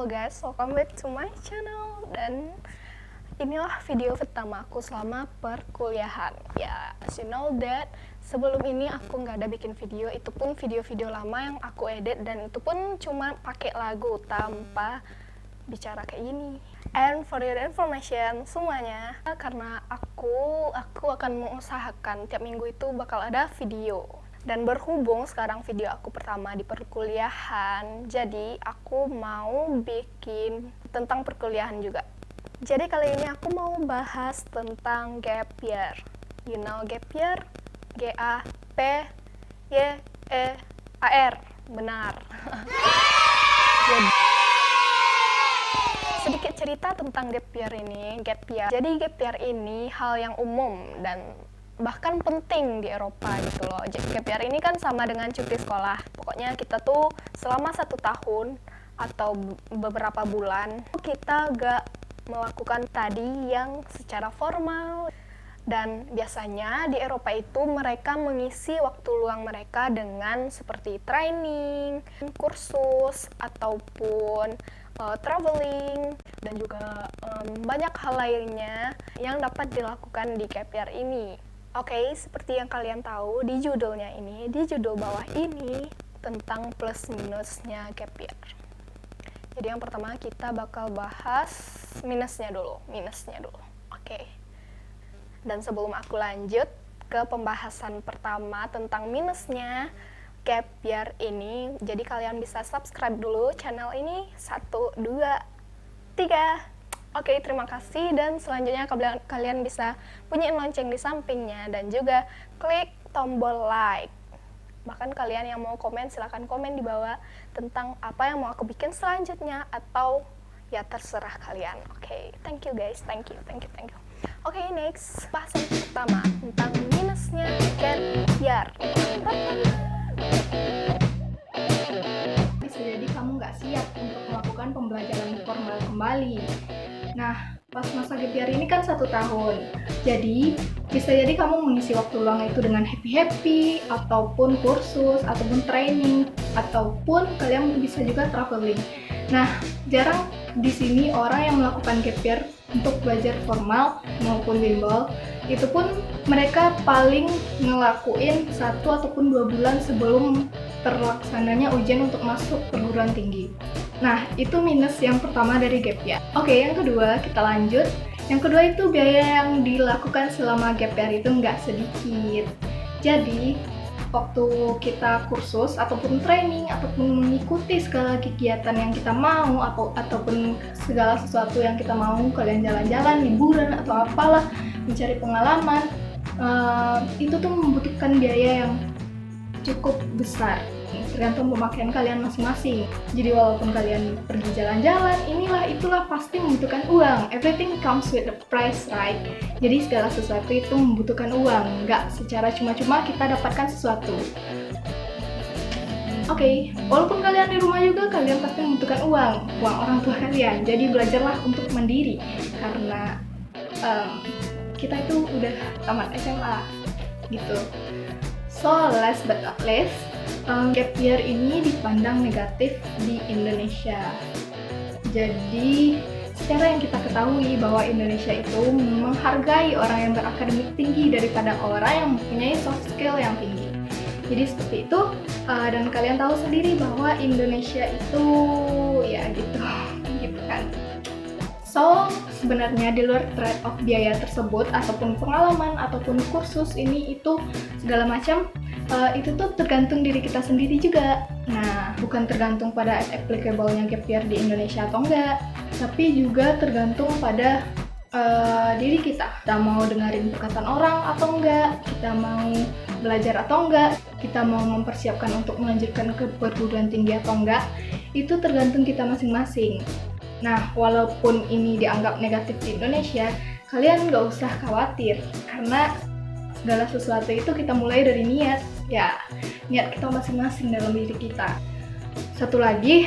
Halo guys, welcome back to my channel. Dan inilah video pertama aku selama perkuliahan. Ya, as you know that sebelum ini aku nggak ada bikin video. Itu pun video-video lama yang aku edit, dan itu pun cuma pakai lagu tanpa bicara kayak gini. And for your information semuanya, karena aku akan mengusahakan tiap minggu itu bakal ada video. Dan berhubung sekarang video aku pertama di perkuliahan, jadi aku mau bikin tentang perkuliahan juga. Jadi kali ini aku mau bahas tentang gap year. You know gap year? G-A-P-Y-E-A-R. Benar. Sedikit cerita tentang gap year ini. Jadi gap year ini hal yang umum dan bahkan penting di Eropa gitu loh. Gap year ini kan sama dengan cuti sekolah. Pokoknya kita tuh selama 1 tahun atau beberapa bulan kita gak melakukan tadi yang secara formal. Dan biasanya di Eropa itu mereka mengisi waktu luang mereka dengan seperti training, kursus, ataupun traveling, dan juga banyak hal lainnya yang dapat dilakukan di gap year ini. Oke, seperti yang kalian tahu di judulnya ini, di judul bawah ini tentang plus minusnya gap year. Jadi yang pertama kita bakal bahas minusnya dulu. Oke. Dan sebelum aku lanjut ke pembahasan pertama tentang minusnya gap year ini, jadi kalian bisa subscribe dulu channel ini. 1, 2, 3. Oke, terima kasih. Dan selanjutnya kalian bisa bunyiin lonceng di sampingnya dan juga klik tombol like. Bahkan kalian yang mau komen, silahkan komen di bawah tentang apa yang mau aku bikin selanjutnya, atau ya terserah kalian. Oke, thank you guys, thank you. Oke, next, bahasan pertama tentang minusnya gap year. Bisa jadi kamu nggak siap untuk melakukan pembelajaran formal kembali. Nah, pas masa gap year ini kan 1 tahun. Jadi, bisa jadi kamu mengisi waktu luang itu dengan happy-happy, ataupun kursus, ataupun training, ataupun kalian bisa juga traveling. Nah, jarang di sini orang yang melakukan gap year untuk belajar formal maupun bimbel. Itu pun mereka paling ngelakuin 1 ataupun 2 bulan sebelum terlaksananya ujian untuk masuk perguruan tinggi. Nah, itu minus yang pertama dari gap year. Oke, yang kedua kita lanjut. Yang kedua itu biaya yang dilakukan selama gap year itu nggak sedikit. Jadi, waktu kita kursus ataupun training ataupun mengikuti segala kegiatan yang kita mau ataupun segala sesuatu yang kita mau, kalian jalan-jalan, liburan atau apalah, mencari pengalaman, itu tuh membutuhkan biaya yang cukup besar, tergantung pemakaian kalian masing-masing. Jadi walaupun kalian pergi jalan-jalan, itulah pasti membutuhkan uang. Everything comes with a price, right? Jadi segala sesuatu itu membutuhkan uang, nggak secara cuma-cuma kita dapatkan sesuatu. Oke, walaupun kalian di rumah juga, kalian pasti membutuhkan uang orang tua kalian. Jadi belajarlah untuk mandiri, karena kita itu udah tamat SMA gitu. So, last but not least, gap year ini dipandang negatif di Indonesia. Jadi, secara yang kita ketahui bahwa Indonesia itu menghargai orang yang berakademik tinggi daripada orang yang mempunyai soft skill yang tinggi. Jadi seperti itu, dan kalian tahu sendiri bahwa Indonesia itu ya gitu kan. So, sebenarnya di luar trade-off biaya tersebut ataupun pengalaman ataupun kursus ini itu segala macam, itu tuh tergantung diri kita sendiri juga. Nah, bukan tergantung pada applicable-nya gap year di Indonesia atau enggak, tapi juga tergantung pada diri kita. Kita mau dengerin perkataan orang atau enggak, kita mau belajar atau enggak, kita mau mempersiapkan untuk melanjutkan ke perguruan tinggi atau enggak, itu tergantung kita masing-masing. Nah, walaupun ini dianggap negatif di Indonesia, kalian nggak usah khawatir, karena segala sesuatu itu kita mulai dari niat. Ya, niat kita masing-masing dalam diri kita. Satu lagi,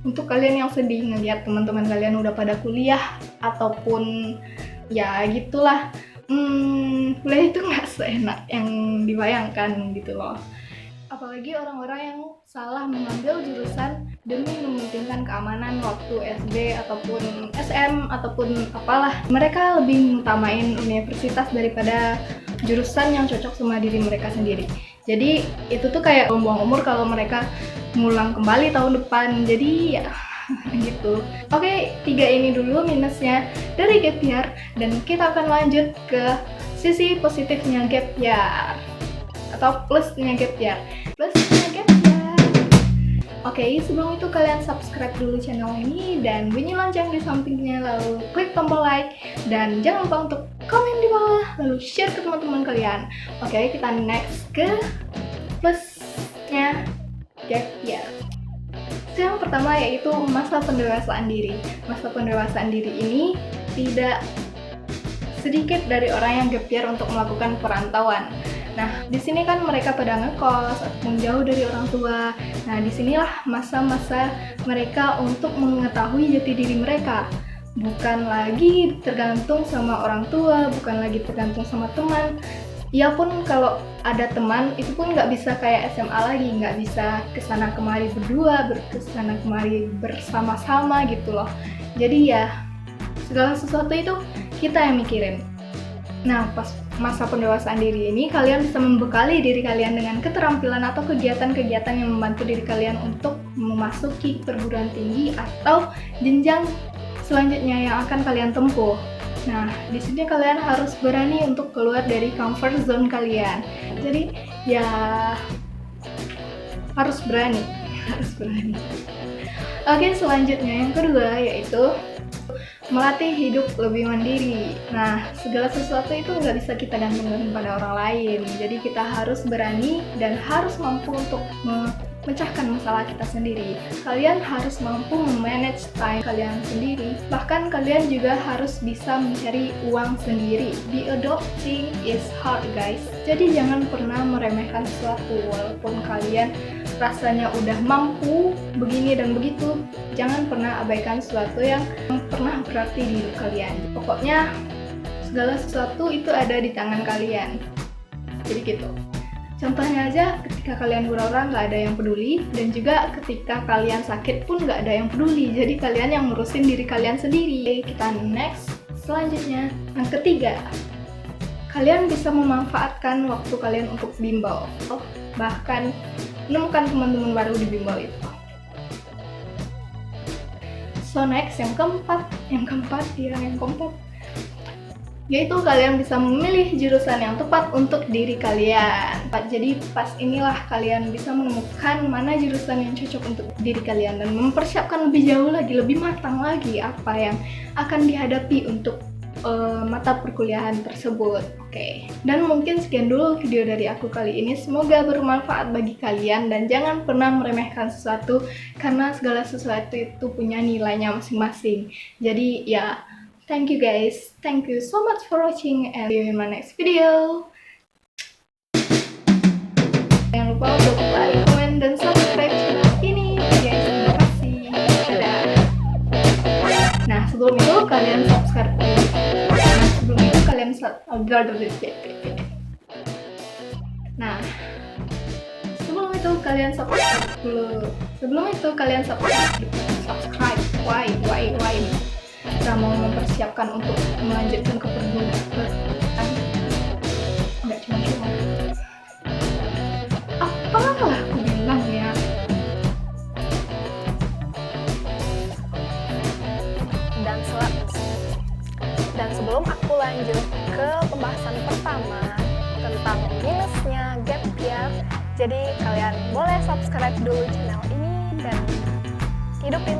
untuk kalian yang sedih ngeliat teman-teman kalian udah pada kuliah, ataupun ya gitulah, kuliah itu nggak seenak yang dibayangkan gitu loh. Apalagi orang-orang yang salah mengambil jurusan demi mementingkan keamanan waktu SD ataupun SM ataupun apalah. Mereka lebih mengutamain universitas daripada jurusan yang cocok sama diri mereka sendiri. Jadi itu tuh kayak buang umur kalau mereka ngulang kembali tahun depan. Jadi ya gitu. Oke, 3 ini dulu minusnya dari gap year, dan kita akan lanjut ke sisi positifnya gap year atau plusnya gap year. Plusnya gap year. Oke, sebelum itu kalian subscribe dulu channel ini dan bunyi lonceng di sampingnya, lalu klik tombol like dan jangan lupa untuk komen di bawah lalu share ke teman-teman kalian. Oke, kita next ke plusnya gap year. Yang pertama yaitu masa pendewasaan diri. Masa pendewasaan diri ini tidak sedikit dari orang yang gap year untuk melakukan perantauan. Nah, di sini kan mereka pada ngekos ataupun jauh dari orang tua. Nah, disinilah masa-masa mereka untuk mengetahui jati diri mereka. Bukan lagi tergantung sama orang tua, bukan lagi tergantung sama teman. Ya pun kalau ada teman, itu pun nggak bisa kayak SMA lagi, nggak bisa kesana kemari berdua, kesana kemari bersama-sama gitu loh. Jadi ya, segala sesuatu itu kita yang mikirin. Nah, pas masa pendewasaan diri ini, kalian bisa membekali diri kalian dengan keterampilan atau kegiatan-kegiatan yang membantu diri kalian untuk memasuki perguruan tinggi atau jenjang selanjutnya yang akan kalian tempuh. Nah, di sini kalian harus berani untuk keluar dari comfort zone kalian. Jadi, ya harus berani. Oke, selanjutnya yang kedua yaitu melatih hidup lebih mandiri. Nah, segala sesuatu itu nggak bisa kita gantungkan pada orang lain. Jadi kita harus berani dan harus mampu untuk memecahkan masalah kita sendiri. Kalian harus mampu memanage time kalian sendiri. Bahkan kalian juga harus bisa mencari uang sendiri. Be adulting is hard, guys. Jadi jangan pernah meremehkan sesuatu walaupun kalian rasanya udah mampu begini dan begitu. Jangan pernah abaikan sesuatu yang pernah berarti di hidup kalian. Pokoknya segala sesuatu itu ada di tangan kalian. Jadi gitu. Contohnya aja, ketika kalian hura-hura nggak ada yang peduli, dan juga ketika kalian sakit pun nggak ada yang peduli. Jadi kalian yang ngurusin diri kalian sendiri. Kita next, selanjutnya yang ketiga, kalian bisa memanfaatkan waktu kalian untuk bimbel. Bahkan menemukan teman-teman baru di bimbel itu. So next, yang keempat, yaitu kalian bisa memilih jurusan yang tepat untuk diri kalian. Jadi pas inilah kalian bisa menemukan mana jurusan yang cocok untuk diri kalian dan mempersiapkan lebih jauh lagi, lebih matang lagi apa yang akan dihadapi untuk mata perkuliahan tersebut. Oke. Dan mungkin sekian dulu video dari aku kali ini. Semoga bermanfaat bagi kalian dan jangan pernah meremehkan sesuatu karena segala sesuatu itu punya nilainya masing-masing. Jadi ya, thank you guys. Thank you so much for watching and see you in my next video. Jangan lupa untuk like, comment, dan subscribe channel ini. Guys, terima kasih. Dadah. Nah, sebelum itu kalian subscribe dulu. Nah, sebelum itu kalian subscribe dulu. Subscribe. Why? Kita mau mempersiapkan untuk melanjutkan ke perguruan. Nggak cuma-cuma. Apalah aku bilang ya. Dan sebelum aku lanjut ke pembahasan pertama tentang minusnya gap year, jadi kalian boleh subscribe dulu channel ini dan hidupin